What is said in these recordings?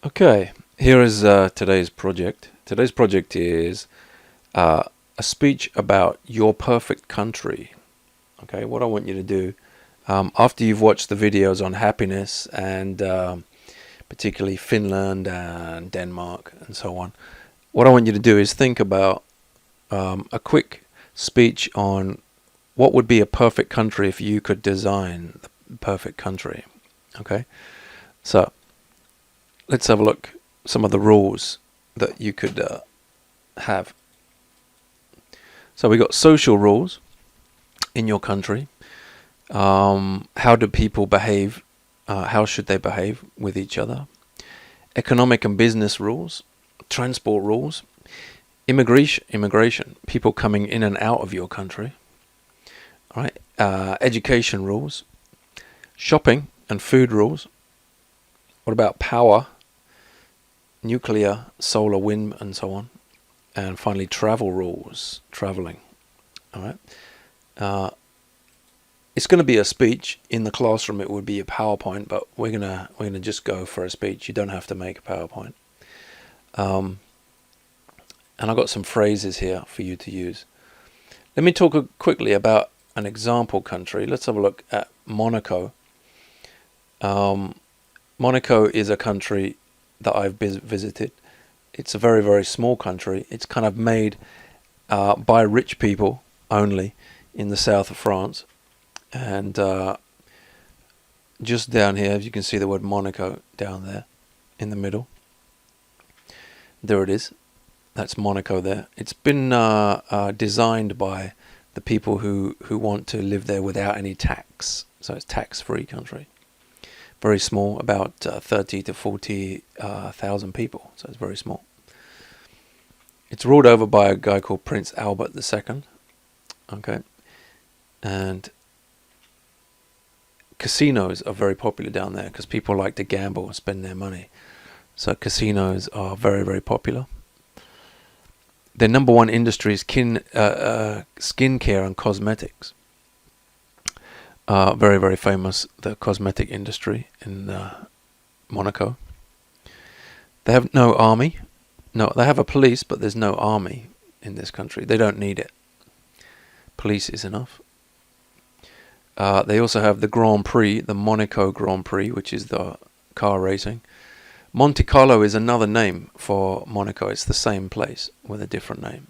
Okay, here is today's project. Today's project is a speech about your perfect country. Okay, what I want you to do after you've watched the videos on happiness and particularly Finland and Denmark and so on, what I want you to do is think about a quick speech on what would be a perfect country if you could design the perfect country. Okay, so let's have a look some of the rules that you could have. So we got social rules in your country. How do people behave? How should they behave with each other? Economic and business rules, transport rules, immigration, people coming in and out of your country. All right, education rules, shopping and food rules. What about power? Nuclear, solar, wind, and so on. And finally, travel rules, traveling. All right. It's going to be a speech. In the classroom, it would be a PowerPoint, but we're gonna just go for a speech. You don't have to make a PowerPoint. And I've got some phrases here for you to use. Let me talk quickly about an example country. Let's have a look at Monaco. Monaco is a country that I've visited. It's a very, very small country. It's kind of made by rich people only in the south of France. And just down here, as you can see the word Monaco down there in the middle. There it is. That's Monaco there. It's been designed by the people who want to live there without any tax. So it's tax-free country. Very small, about 30 to 40,000 people, so it's very small. It's ruled over by a guy called Prince Albert II. Okay, and casinos are very popular down there because people like to gamble and spend their money. So casinos are very, very popular. Their number one industry is skincare and cosmetics. Very, very famous, the cosmetic industry in Monaco. They have no army. No, they have a police, but there's no army in this country. They don't need it. Police is enough. They also have the Grand Prix, the Monaco Grand Prix, which is the car racing. Monte Carlo is another name for Monaco. It's the same place with a different name.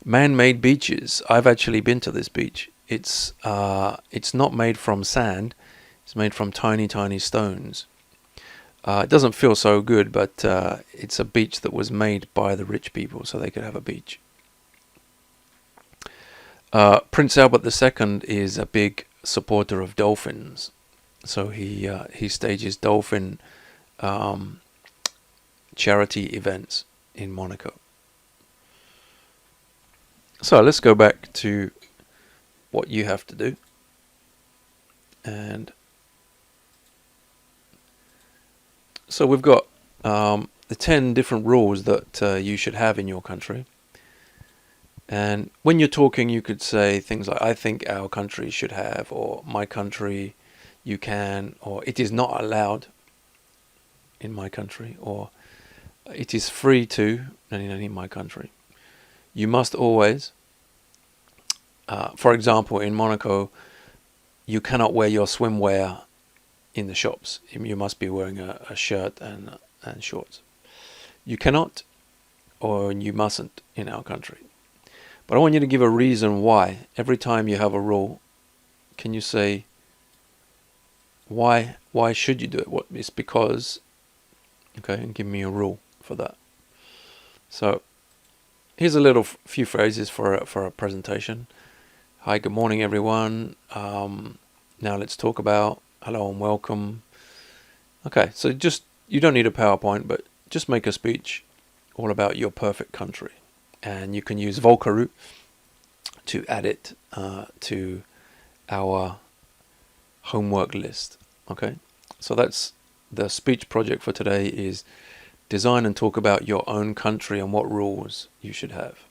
Man-made beaches. I've actually been to this beach. It's not made from sand. It's made from tiny, tiny stones. It doesn't feel so good, but it's a beach that was made by the rich people so they could have a beach. Prince Albert II is a big supporter of dolphins, so he stages dolphin charity events in Monaco. So let's go back to what you have to do, and so we've got the 10 different rules that you should have in your country. And when you're talking, you could say things like, I think our country should have, or my country, you can, or it is not allowed in my country, or it is free to in my country. You must always, for example, in Monaco, you cannot wear your swimwear in the shops. You must be wearing a shirt and shorts. You cannot, or you mustn't in our country. But I want you to give a reason why. Every time you have a rule, can you say, why should you do it? What it's because, okay, and give me a rule for that. So here's a little few phrases for a presentation. Hi, good morning, everyone. Now let's talk about hello and welcome. Okay, so just, you don't need a PowerPoint, but just make a speech all about your perfect country. And you can use Volcaru to add it to our homework list. Okay, so that's the speech project for today, is design and talk about your own country and what rules you should have.